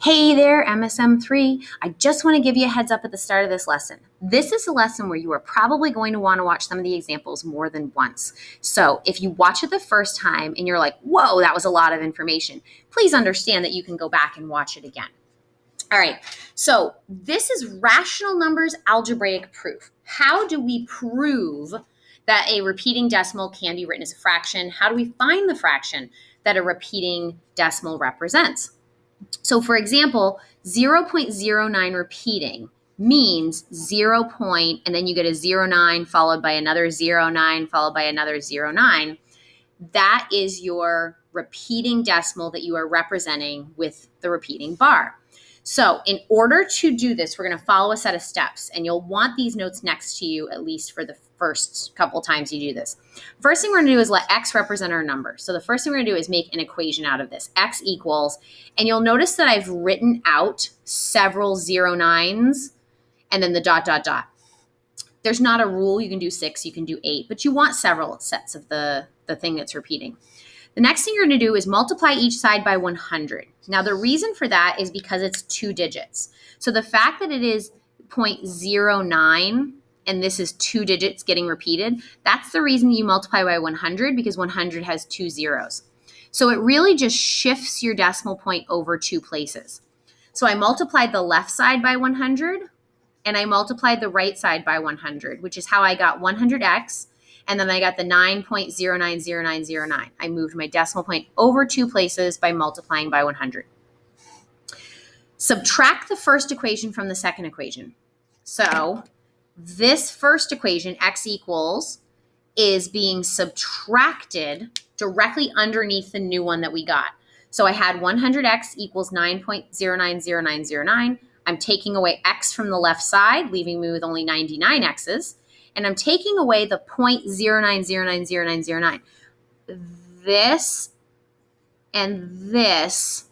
Hey there, MSM3. I just want to give you a heads up at the start of this lesson. This is a lesson where you are probably going to want to watch some of the examples more than once. So if you watch it the first time and you're like, whoa, that was a lot of information, please understand that you can go back and watch it again. All right, so this is rational numbers algebraic proof. How do we prove that a repeating decimal can be written as a fraction? How do we find the fraction that a repeating decimal represents? So for example, 0.09 repeating means 0 point, and then you get a 0.9 followed by another 0.9 followed by another 0.9. That is your repeating decimal that you are representing with the repeating bar. So in order to do this, we're going to follow a set of steps, and you'll want these notes next to you at least for the first couple times you do this. First thing we're going to do is let x represent our number. So the first thing we're going to do is make an equation out of this. X equals, and you'll notice that I've written out several 0.9s and then the dot, dot, dot. There's not a rule. You can do 6, you can do 8, but you want several sets of the thing that's repeating. The next thing you're going to do is multiply each side by 100. Now, the reason for that is because it's 2 digits. So the fact that it is 0.09 and this is 2 digits getting repeated, that's the reason you multiply by 100, because 100 has 2 zeros. So it really just shifts your decimal point over 2 places. So I multiplied the left side by 100 and I multiplied the right side by 100, which is how I got 100x. And then I got the 9.090909. I moved my decimal point over 2 places by multiplying by 100. Subtract the first equation from the second equation. So this first equation, x equals, is being subtracted directly underneath the new one that we got. So I had 100x equals 9.090909. I'm taking away x from the left side, leaving me with only 99 x's. And I'm taking away the 0.09090909. This and this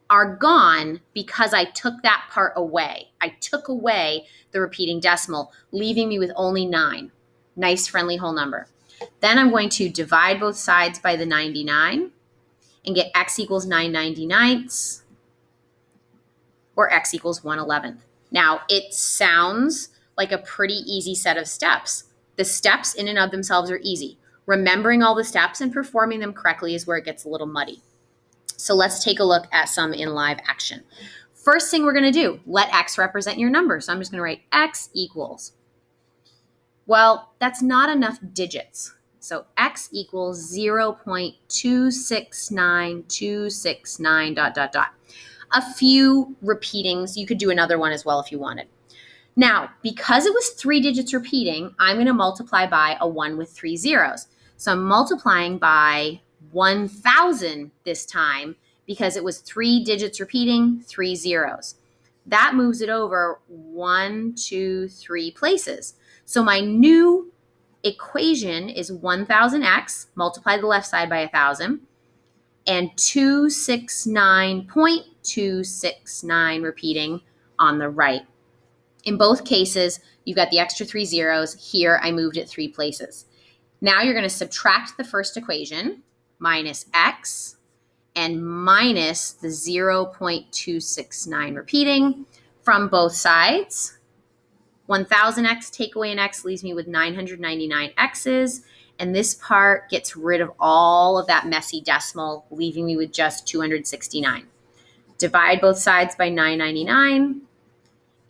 are gone because I took that part away. I took away the repeating decimal, leaving me with only 9. Nice, friendly whole number. Then I'm going to divide both sides by the 99 and get x equals 9/99, or x equals 1/11. Now, it sounds like a pretty easy set of steps. The steps in and of themselves are easy. Remembering all the steps and performing them correctly is where it gets a little muddy. So let's take a look at some in live action. First thing we're going to do, let x represent your number. So I'm just going to write x equals. Well, that's not enough digits. So x equals 0.269269 dot, dot, dot. A few repeatings. You could do another one as well if you wanted. Now, because it was 3 digits repeating, I'm going to multiply by a 1 with 3 zeros. So I'm multiplying by 1,000 this time because it was 3 digits repeating, 3 zeros. That moves it over 1, 2, 3 places. So my new equation is 1,000x, multiply the left side by 1,000, and 269.269 repeating on the right. In both cases, you've got the extra 3 zeros. Here, I moved it 3 places. Now you're going to subtract the first equation, minus x, and minus the 0.269 repeating from both sides. 1,000x, take away an x, leaves me with 999 x's. And this part gets rid of all of that messy decimal, leaving me with just 269. Divide both sides by 999,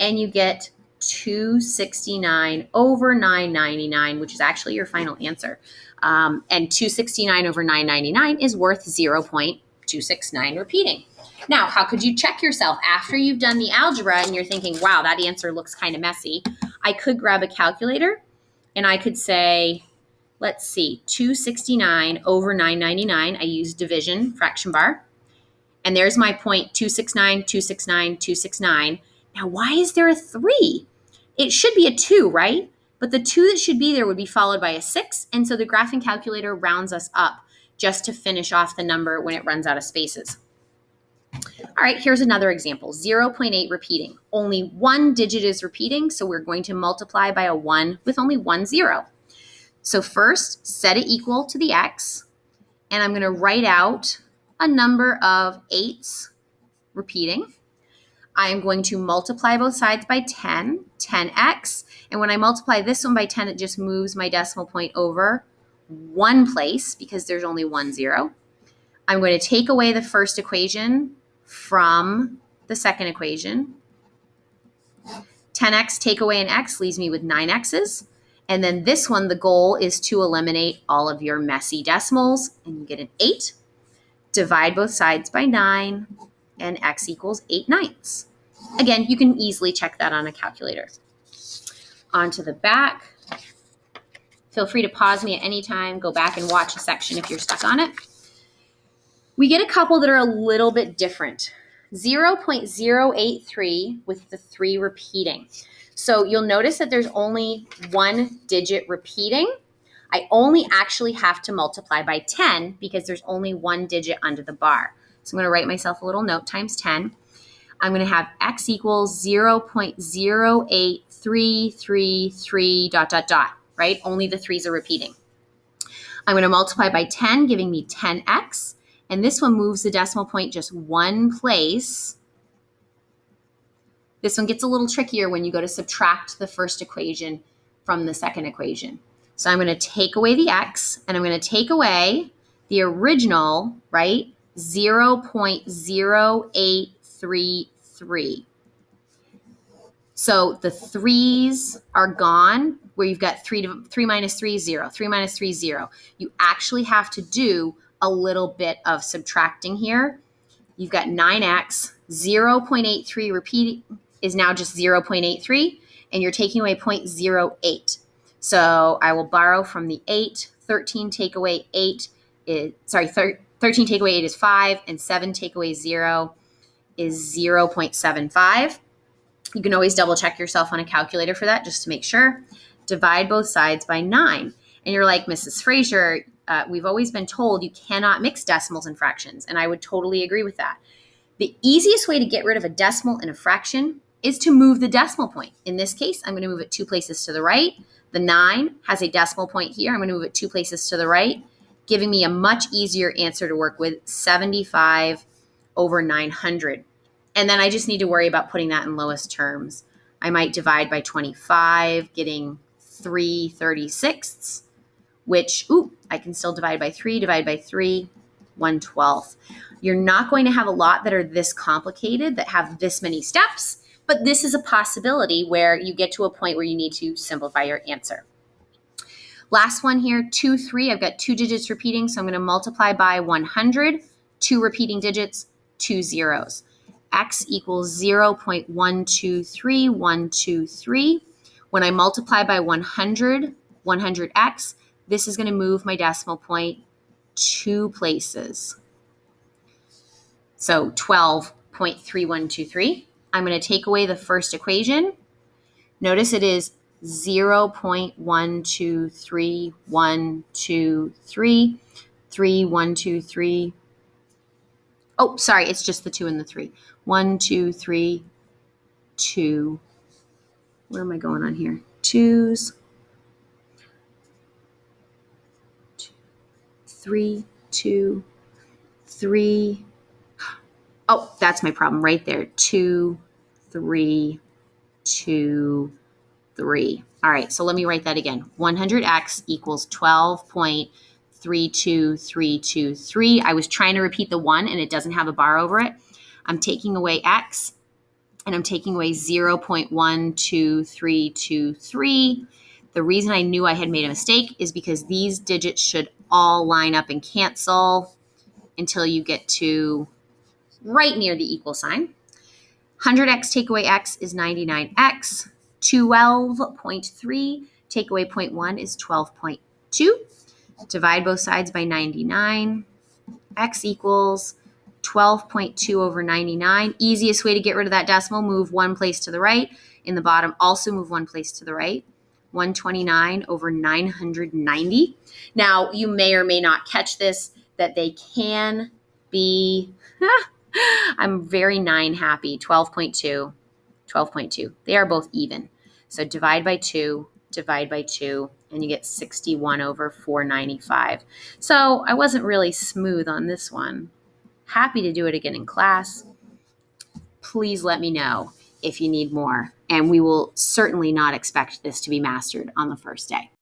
and you get 269 over 999, which is actually your final answer. And 269 over 999 is worth 0.269 repeating. Now, how could you check yourself after you've done the algebra and you're thinking, wow, that answer looks kind of messy? I could grab a calculator and I could say, let's see, 269 over 999. I use division, fraction bar. And there's my point, 269, 269, 269. Now, why is there a 3? It should be a 2, right? But the 2 that should be there would be followed by a 6. And so the graphing calculator rounds us up just to finish off the number when it runs out of spaces. All right, here's another example, 0.8 repeating. Only 1 digit is repeating, so we're going to multiply by a 1 with only 1 0. So first, set it equal to the x, and I'm going to write out a number of 8s repeating. I am going to multiply both sides by 10, 10x. And when I multiply this one by 10, it just moves my decimal point over one place because there's only one zero. I'm going to take away the first equation from the second equation. 10x take away an x leaves me with 9x's. And then this one, the goal is to eliminate all of your messy decimals, and you get an 8. Divide both sides by 9, and x equals 8/9. Again, you can easily check that on a calculator. On to the back. Feel free to pause me at any time. Go back and watch a section if you're stuck on it. We get a couple that are a little bit different. 0.083 with the 3 repeating. So you'll notice that there's only one digit repeating. I only actually have to multiply by 10 because there's only one digit under the bar. So I'm going to write myself a little note times 10. I'm going to have x equals 0.08333 ... right? Only the 3's are repeating. I'm going to multiply by 10, giving me 10x. And this one moves the decimal point just one place. This one gets a little trickier when you go to subtract the first equation from the second equation. So I'm going to take away the x, and I'm going to take away the original, right, 0.0833. So the 3's are gone, where you've got 3 minus 3 is 0, 3 minus 3 is 0. You actually have to do a little bit of subtracting here. You've got 9x, 0.83 repeating is now just 0.83, and you're taking away 0.08. So I will borrow from the 8. 13 take away 8 is, 13 take away 8 is 5, and 7 take away 0 is 0.75. You can always double check yourself on a calculator for that just to make sure. Divide both sides by 9. And you're like, Mrs. Frazier, we've always been told you cannot mix decimals and fractions. And I would totally agree with that. The easiest way to get rid of a decimal in a fraction is to move the decimal point. In this case, I'm going to move it 2 places to the right. The 9 has a decimal point here. I'm going to move it 2 places to the right, giving me a much easier answer to work with, 75 over 900. And then I just need to worry about putting that in lowest terms. I might divide by 25, getting 3/36, which, I can still divide by 3, 1/12. You're not going to have a lot that are this complicated, that have this many steps, but this is a possibility where you get to a point where you need to simplify your answer. Last one here, 2, 3. I've got 2 digits repeating, so I'm going to multiply by 100, 2 repeating digits, 2 zeros. X equals 0.123123. When I multiply by 100, 100x, this is going to move my decimal point 2 places. So 12.3123. I'm going to take away the first equation. Notice it is 0.123123, 3123. Oh, sorry, it's just the 2 and the 3. 1, 2, 3, 2. Where am I going on here? 2's. 3, 2, 3. Oh, that's my problem right there. 2, 3, 2, 3. All right, so let me write that again. 100x equals 12.32323. I was trying to repeat the 1, and it doesn't have a bar over it. I'm taking away x, and I'm taking away 0.12323. The reason I knew I had made a mistake is because these digits should all line up and cancel until you get to right near the equal sign. 100x take away x is 99x. 12.3 take away 0.1 is 12.2. Divide both sides by 99. X equals 12.2 over 99. Easiest way to get rid of that decimal, move 1 place to the right. In the bottom, also move 1 place to the right. 129 over 990. Now, you may or may not catch this, that they can be, I'm very 9 happy, 12.2, 12.2. They are both even. So divide by 2, and you get 61 over 495. So I wasn't really smooth on this one. Happy to do it again in class. please let me know if you need more. And we will certainly not expect this to be mastered on the first day.